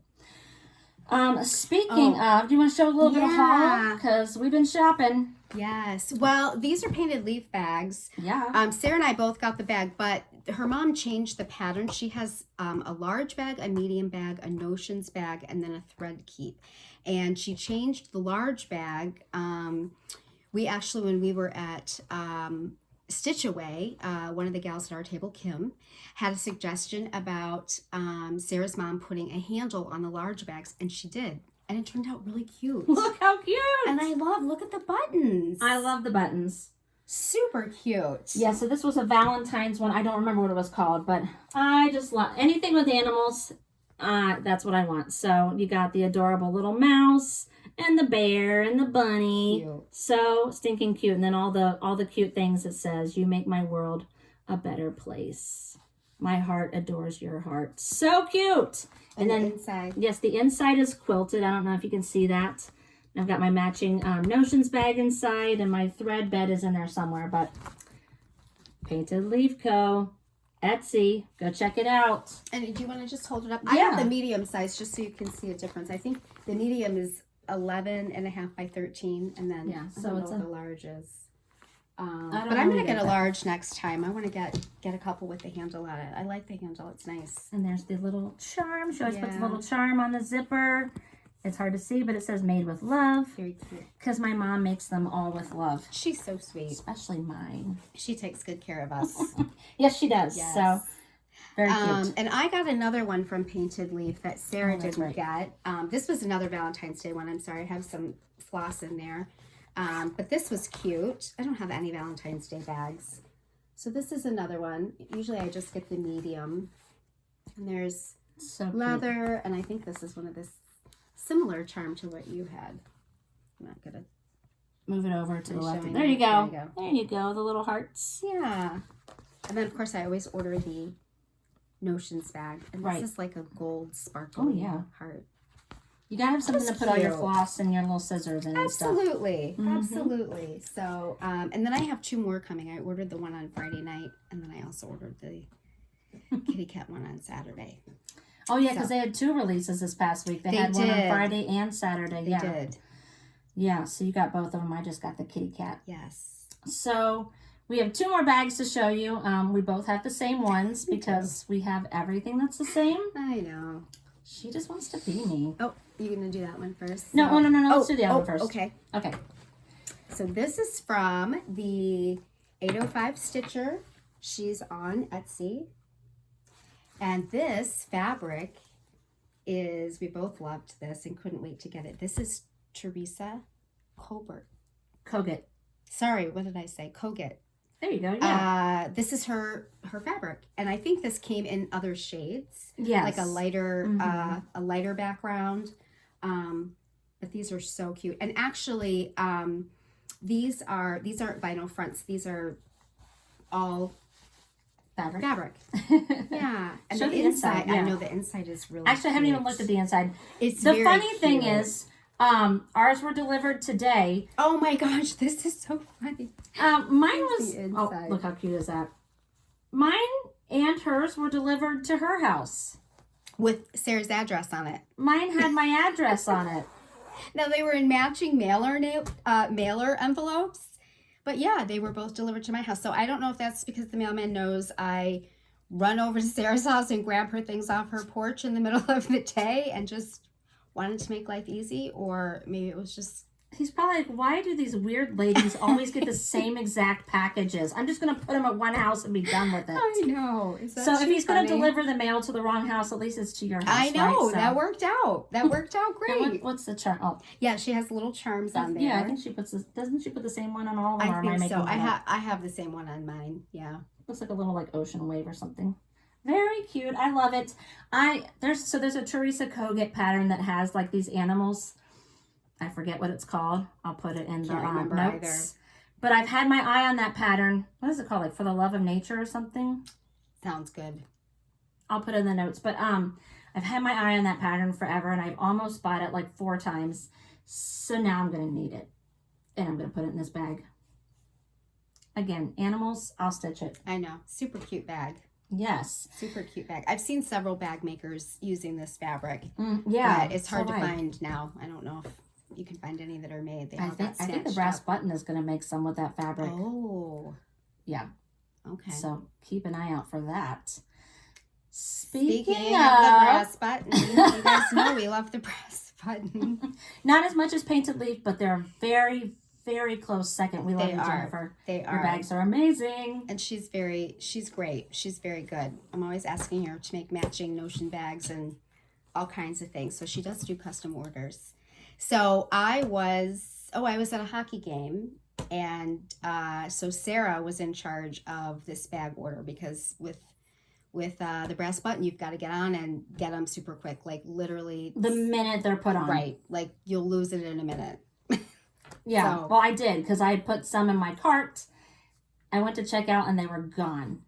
Speaking of, do you want to show a little bit of haul? Because we've been shopping. Yes. Well, these are Painted Leaf bags. Yeah. Sarah and I both got the bag, but her mom changed the pattern. She has a large bag, a medium bag, a notions bag, and then a thread keep. And she changed the large bag. We actually, when we were at... Stitchery, one of the gals at our table, Kim, had a suggestion about Sarah's mom putting a handle on the large bags, and she did. And it turned out really cute. Look how cute! And look at the buttons. I love the buttons. Super cute. Yeah, so this was a Valentine's one. I don't remember what it was called, but I just love anything with animals. That's what I want. So you got the adorable little mouse and the bear and the bunny. Cute. So stinking cute. And then all the cute things it says, you make my world a better place. My heart adores your heart. So cute. And then inside. Yes, the inside is quilted. I don't know if you can see that. I've got my matching notions bag inside and my thread bed is in there somewhere, but Painted Leaf Co. Etsy, go check it out. And do you want to just hold it up? Yeah. I have the medium size just so you can see a difference. I think the medium is 11.5 by 13, and then so it's the large is. But I'm gonna get a large next time. I want to get a couple with the handle on it. I like the handle; it's nice. And there's the little charm. She always puts a little charm on the zipper. It's hard to see, but it says "Made with Love." Very cute. Because my mom makes them all with love. She's so sweet, especially mine. She takes good care of us. Yes, she does. Yes. So. Very cute. And I got another one from Painted Leaf that Sarah didn't get. This was another Valentine's Day one. I'm sorry, I have some floss in there. But this was cute. I don't have any Valentine's Day bags. So this is another one. Usually I just get the medium. And there's leather. And I think this is one of this similar charm to what you had. I'm not going to move it over to the left. There you go. There you go. The little hearts. Yeah. And then, of course, I always order the notions bag. And this is like a gold sparkle heart. You gotta have something That's to put all your cute. floss and your little scissors in and stuff. Absolutely. Mhm. Absolutely. So, and then I have 2 more coming. I ordered the one on Friday night, and then I also ordered the kitty cat one on Saturday. Oh yeah, because they had 2 releases this past week. They had one on Friday and Saturday. They did. Yeah, so you got both of them. I just got the kitty cat. Yes. So we have 2 more bags to show you. We both have the same ones because we have everything that's the same. I know. She just wants to be me. Oh, you gonna do that one first? No, oh, no. Let's do the other one first. Okay. Okay. So this is from the 805 Stitcher. She's on Etsy. And this fabric is, we both loved this and couldn't wait to get it. This is Teresa Colbert. Kogut. Sorry, what did I say? Kogut. There you go. Yeah. This is her fabric, and I think this came in other shades. Yes. Like a lighter background. But these are so cute. And actually, these aren't vinyl fronts. These are all fabric. Yeah. And Show the inside, yeah. I know the inside is really Actually, I haven't even cute. looked at the inside. It's the very funny thing cute. is, ours were delivered today. Oh my gosh, this is so funny. Mine was, the oh, inside. look how cute is that. Mine and hers were delivered to her house. With Sarah's address on it. Mine had my address on it. Now they were in matching mailer envelopes. But yeah, they were both delivered to my house. So I don't know if that's because the mailman knows I run over to Sarah's house and grab her things off her porch in the middle of the day and just wanted to make life easy, or maybe it was just... He's probably like, why do these weird ladies always get the same exact packages? I'm just going to put them at one house and be done with it. I know. Is that So if he's going funny? to deliver the mail to the wrong house, at least it's to your house. I know. Right? So, that worked out. That worked out and great. what's the charm? Oh, Yeah, she has little charms on there. yeah, I think she puts this, doesn't she put the same one on all of them? I or am I think making so. that up? I have the same one on mine. Yeah. Looks like a little like ocean wave or something. Very cute. I love it. There's a Teresa Kogut pattern that has like these animals. I forget what it's called. I'll put it in the Can't remember notes. either. But I've had my eye on that pattern. What is it called? Like For the Love of Nature or something? Sounds good. I'll put it in the notes. But I've had my eye on that pattern forever, and I've almost bought it like 4 times. So now I'm going to need it. And I'm going to put it in this bag. Again, animals, I'll stitch it. I know. Super cute bag. Yes. Super cute bag. I've seen several bag makers using this fabric. Yeah. But it's hard so to right. find now. I don't know if you can find any that are made. They I all got think the snatched brass up. button is going to make some with that fabric. Oh. Yeah. Okay. So keep an eye out for that. Speaking Speaking of the brass button, you guys know we love the brass button. not as much as Painted Leaf, but they're very, very close second. We love They you, are. Jennifer. They Your are. bags are amazing. And she's great. She's very good. I'm always asking her to make matching notion bags and all kinds of things. So she does do custom orders. So I was at a hockey game, and so Sarah was in charge of this bag order because with the brass button, you've got to get on and get them super quick, like literally The minute they're put on. right, like you'll lose it in a minute. Yeah. So- Well, I did because I put some in my cart. I went to check out and they were gone.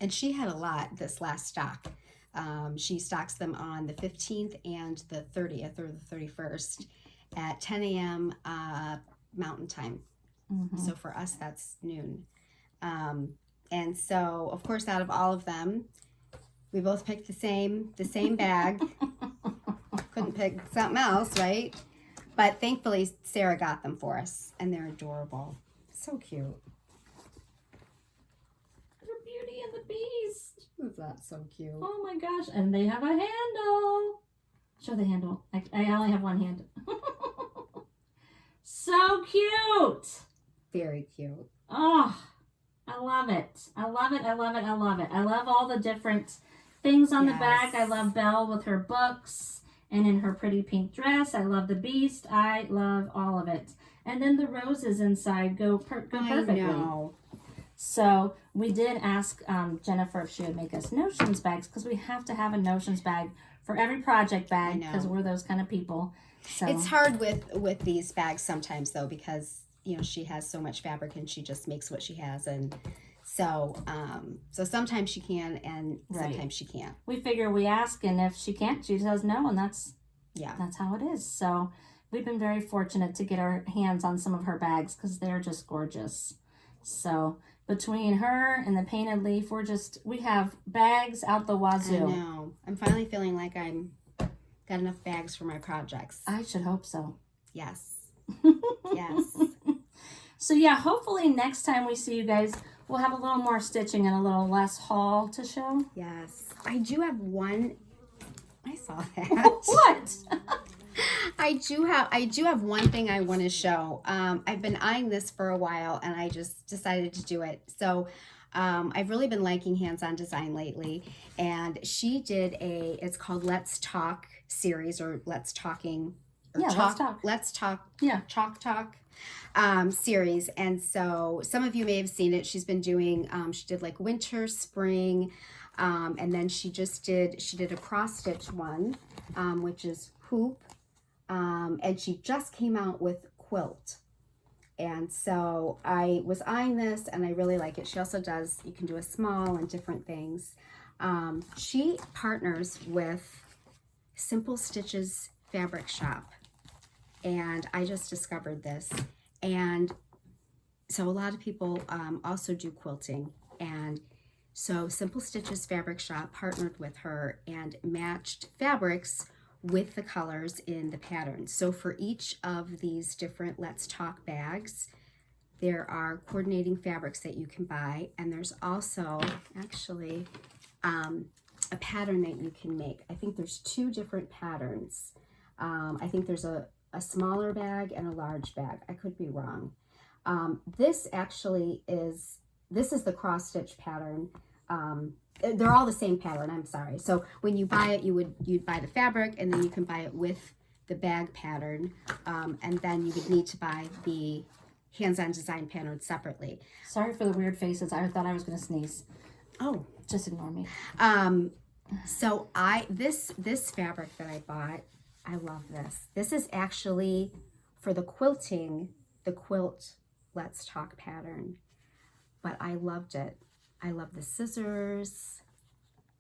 And she had a lot this last stock. She stocks them on the 15th and the 30th or the 31st at 10 a.m. Mountain Time. Mm-hmm. So for us, that's noon. And so, of course, out of all of them, we both picked the same bag. Couldn't pick something else, right? But thankfully, Sarah got them for us, and they're adorable. So cute. They're Beauty and the Beast. Is that so cute? Oh my gosh. And they have a handle. Show the handle. I only have one hand. So cute. Very cute. Oh, I love it. I love it. I love it. I love it. I love all the different things on the back. I Yes. love Belle with her books and in her pretty pink dress. I love the Beast. I love all of it. And then the roses inside go perfectly. I know. So we did ask Jennifer if she would make us notions bags because we have to have a notions bag for every project bag because we're those kind of people. So It's hard with these bags sometimes though, because she has so much fabric and she just makes what she has, and so sometimes she can and Right. sometimes she can't. we figure we ask, and if she can't, she says no, and that's Yeah. That's how it is. So we've been very fortunate to get our hands on some of her bags because they're just gorgeous. So between her and the painted leaf, we have bags out the wazoo. I know. I'm finally feeling like I'm got enough bags for my projects. I should hope so. Yes. Yes. So yeah, hopefully next time we see you guys, we'll have a little more stitching and a little less haul to show. Yes. I do have one. I saw that. What? I do have one thing I want to show. I've been eyeing this for a while and I just decided to do it. So I've really been liking hands-on design lately, and she did it's called Let's Talk series, or Let's Talking, or Yeah, Talk, Let's Talk. Let's Talk, Yeah. Chalk Talk series. And so some of you may have seen it. She's been doing, she did like winter, spring, and then she did a cross stitch one, which is hoop, and she just came out with quilt. And so I was eyeing this and I really like it. She also does, you can do a small and different things. She partners with Simple Stitches Fabric Shop, and I just discovered this. And so a lot of people also do quilting, and so Simple Stitches Fabric Shop partnered with her and matched fabrics with the colors in the patterns. So for each of these different Let's Talk bags, there are coordinating fabrics that you can buy, and there's also actually a pattern that you can make. I think there's 2 different patterns. I think there's a smaller bag and a large bag. I could be wrong. This is the cross stitch pattern. They're all the same pattern, I'm sorry. So when you buy it, you'd buy the fabric, and then you can buy it with the bag pattern, and then you would need to buy the hands-on design pattern separately. Sorry for the weird faces. I thought I was going to sneeze. Oh, Just ignore me. so this fabric that I bought, I love this. This is actually for the quilting, the quilt Let's Talk pattern, but I loved it. I love the scissors.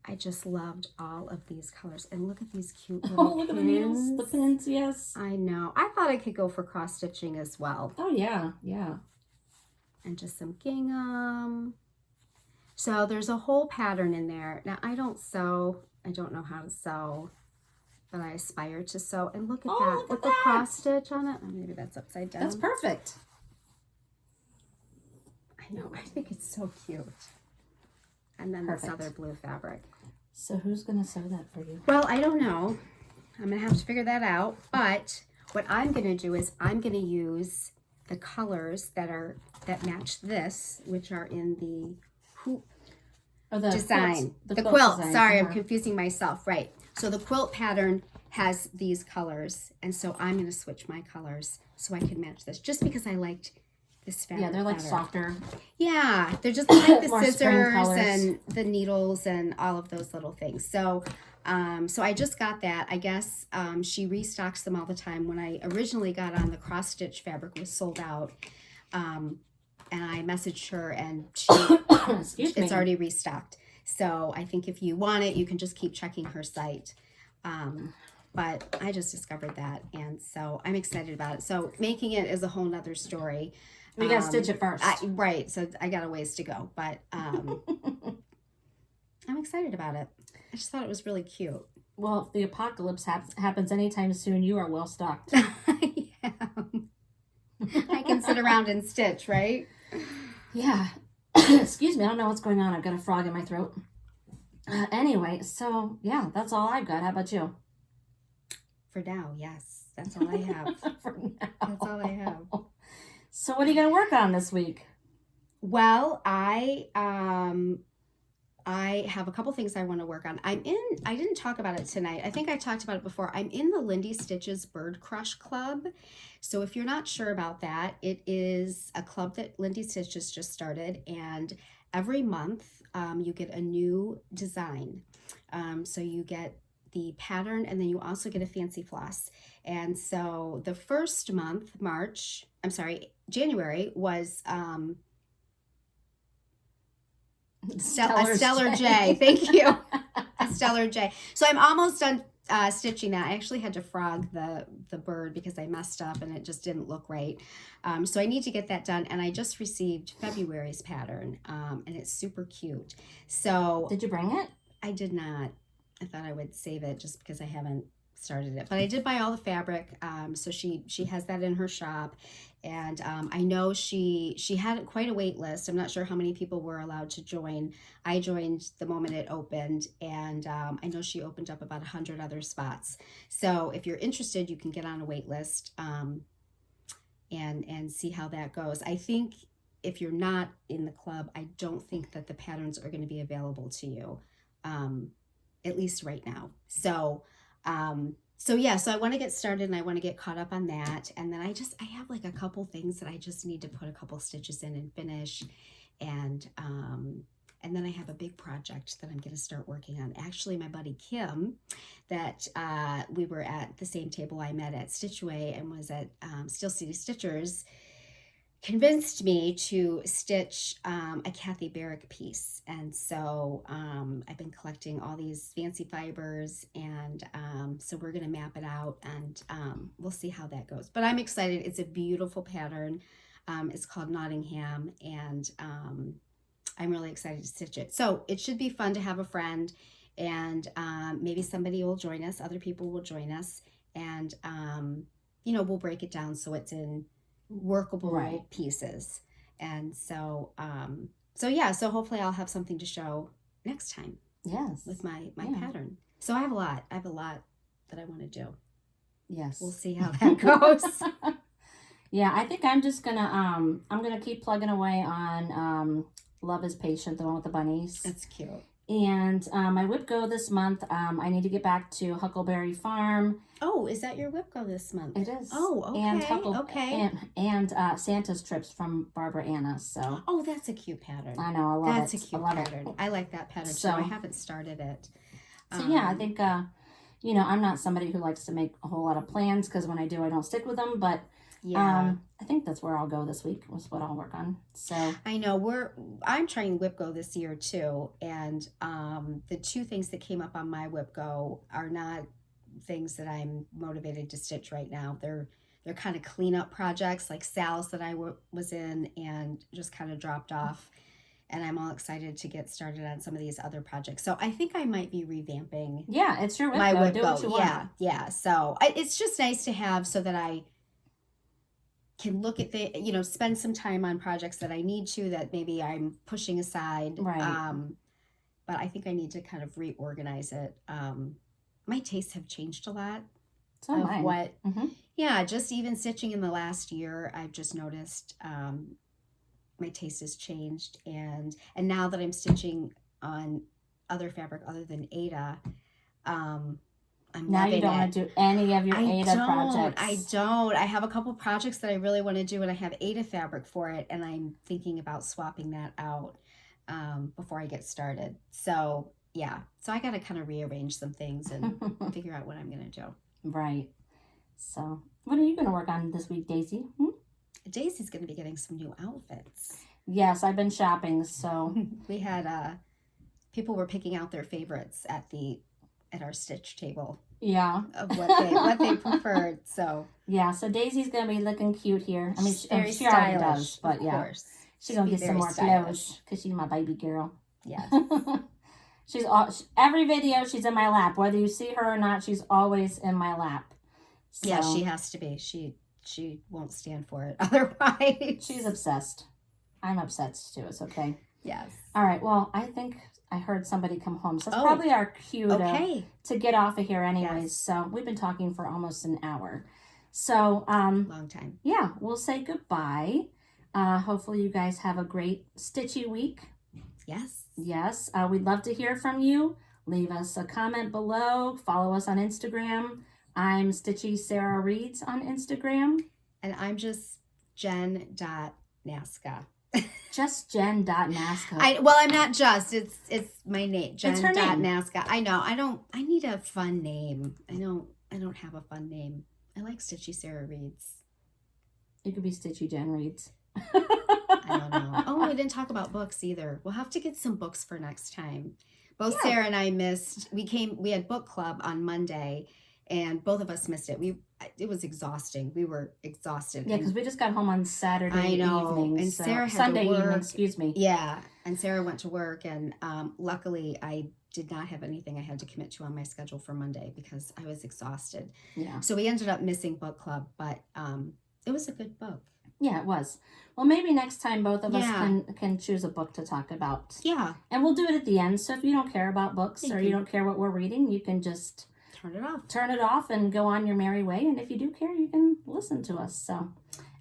I just loved all of these colors. And look at these cute little Oh, look pins. at the needles, the pins, yes. I know. I thought I could go for cross stitching as well. Oh, yeah, yeah. And just some gingham. So there's a whole pattern in there. Now, I don't sew. I don't know how to sew, but I aspire to sew. And look at that. Look at with the that. cross stitch on it. Oh, maybe that's upside down. That's perfect. I know. I think it's so cute. And then Perfect. this other blue fabric. So who's going to sew that for you? Well, I don't know. I'm going to have to figure that out. But what I'm going to do is I'm going to use the colors that match this, which are in the hoop design. The quilt. Design. Sorry, I'm confusing myself. Right. So the quilt pattern has these colors. And so I'm going to switch my colors so I can match this, just because I liked this fabric. Yeah, they're like better. softer. Yeah, they're just like the More spring scissors colors. and the needles and all of those little things. So, so I just got that. I guess she restocks them all the time. When I originally got on, the cross stitch fabric was sold out, and I messaged her, and it's already restocked. So I think if you want it, you can just keep checking her site. But I just discovered that, and so I'm excited about it. So making it is a whole nother story. We got to stitch it first. Right, so I got a ways to go, but I'm excited about it. I just thought it was really cute. Well, if the apocalypse happens anytime soon, you are well stocked. I am. I can sit around and stitch, right? Yeah. Excuse me, I don't know what's going on. I've got a frog in my throat. Anyway, so yeah, that's all I've got. How about you? For now, yes. That's all I have. For now. That's all I have. So what are you going to work on this week? Well, I have a couple things I want to work on. I didn't talk about it tonight. I think I talked about it before. I'm in the Lindy Stitches Bird Crush Club. So if you're not sure about that, it is a club that Lindy Stitches just started, and every month you get a new design. So you get the pattern, and then you also get a fancy floss. And so the first month, January, was a Stellar J. Thank you. A Stellar J. So I'm almost done stitching that. I actually had to frog the bird because I messed up and it just didn't look right. So I need to get that done. And I just received February's pattern, and it's super cute. So Did you bring it? I did not. I thought I would save it just because I haven't started it, but I did buy all the fabric. So she has that in her shop, and I know she had quite a wait list. I'm not sure how many people were allowed to join. I joined the moment it opened, and I know she opened up about 100 other spots. So if you're interested, you can get on a wait list, and see how that goes. I think if you're not in the club, I don't think that the patterns are going to be available to you, at least right now. So yeah, so I want to get started and I want to get caught up on that. And then I have like a couple things that I just need to put a couple stitches in and finish. And then I have a big project that I'm going to start working on. Actually, my buddy Kim, that we were at the same table I met at Stitchway and was at Steel City Stitchers, convinced me to stitch a Kathy Barrick piece. And so I've been collecting all these fancy fibers, and so we're going to map it out, and we'll see how that goes. But I'm excited. It's a beautiful pattern. It's called Nottingham, and I'm really excited to stitch it. So it should be fun to have a friend, and maybe somebody will join us. Other people will join us, and we'll break it down so it's in workable pieces. And so so hopefully I'll have something to show next time. Yes. With my pattern. So I have a lot that I want to do. Yes. We'll see how that goes. Yeah, I think I'm just gonna I'm gonna keep plugging away on Love is Patient, the one with the bunnies. That's cute. And I would go this month. I need to get back to Huckleberry Farm. Oh, is that your whip go this month? It is. Oh, okay. And Santa's trips from Barbara Anna. So. Oh, that's a cute pattern. I know. I love it. That's a cute pattern. I like that pattern too. I haven't started it. So yeah, I think I'm not somebody who likes to make a whole lot of plans, because when I do, I don't stick with them. But yeah, I think that's where I'll go this week. Was what I'll work on. So I know I'm trying Whip Go this year too, and the two things that came up on my Whip Go are not things that I'm motivated to stitch right now. They're kind of cleanup projects, like Sal's that I was in and just kind of dropped off. And I'm all excited to get started on some of these other projects. So I think I might be revamping. Yeah, it's your Whip my Go. Whip Do Go. what you want. Yeah. So it's just nice to have so that I can look at spend some time on projects that I need to, that maybe I'm pushing aside. Right. But I think I need to kind of reorganize it. My tastes have changed a lot. So mine. What? Mm-hmm. Yeah, just even stitching in the last year, I've just noticed my taste has changed, and now that I'm stitching on other fabric other than Ada, I'm now you don't want to do any of your Ada projects. I don't. I have a couple projects that I really want to do, and I have Ada fabric for it, and I'm thinking about swapping that out before I get started. So yeah, so I got to kind of rearrange some things and figure out what I'm going to do. Right. So what are you going to work on this week, Daisy? Daisy's going to be getting some new outfits. Yes, I've been shopping, so we had people were picking out their favorites at our stitch table. Yeah. Of what they preferred. So yeah, so Daisy's gonna be looking cute here. I mean, she stylish, already does, but yeah, course. She's gonna get some more clothes because she's my baby girl. Yes. Every video she's in my lap, whether you see her or not. She's always in my lap. So, yeah, she has to be. She won't stand for it otherwise. She's obsessed. I'm obsessed too. It's okay. Yes. All right. Well, I think I heard somebody come home, so it's probably our cue to get off of here anyways. Yes. So we've been talking for almost an hour. So long time. Yeah, we'll say goodbye. Hopefully you guys have a great stitchy week. Yes. We'd love to hear from you. Leave us a comment below. Follow us on Instagram. I'm Stitchy Sarah Reads on Instagram. And I'm just Jen.Nasca. Just Jen.Nasca. I'm not just. It's my name. Jen.Nasca. I know. I need a fun name. I don't have a fun name. I like Stitchy Sarah Reads. It could be Stitchy Jen Reads. I don't know. Oh, we didn't talk about books either. We'll have to get some books for next time. Both Yeah. Sarah and I missed. We had book club on Monday, and both of us missed it. It was exhausting. We were exhausted. Yeah, because we just got home on Saturday evening. And so, Sarah had Sunday to work. evening, excuse me. Yeah, and Sarah went to work, and luckily I did not have anything I had to commit to on my schedule for Monday because I was exhausted. Yeah. So we ended up missing book club, but it was a good book. Yeah, it was. Well, maybe next time both of us Yeah. can choose a book to talk about. Yeah. And we'll do it at the end. So if you don't care about books or you don't care what we're reading, you can just turn it off and go on your merry way. And if you do care, you can listen to us. So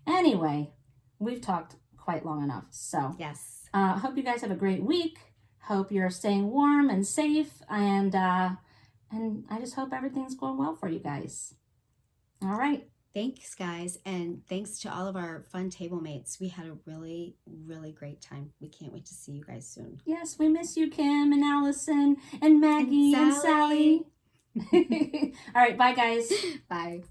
anyway, we've talked quite long enough. So yes. Hope you guys have a great week. Hope you're staying warm and safe. And I just hope everything's going well for you guys. All right. Thanks, guys, and thanks to all of our fun table mates. We had a really, really great time. We can't wait to see you guys soon. Yes, we miss you, Kim and Allison and Maggie and Sally. All right, bye, guys. Bye.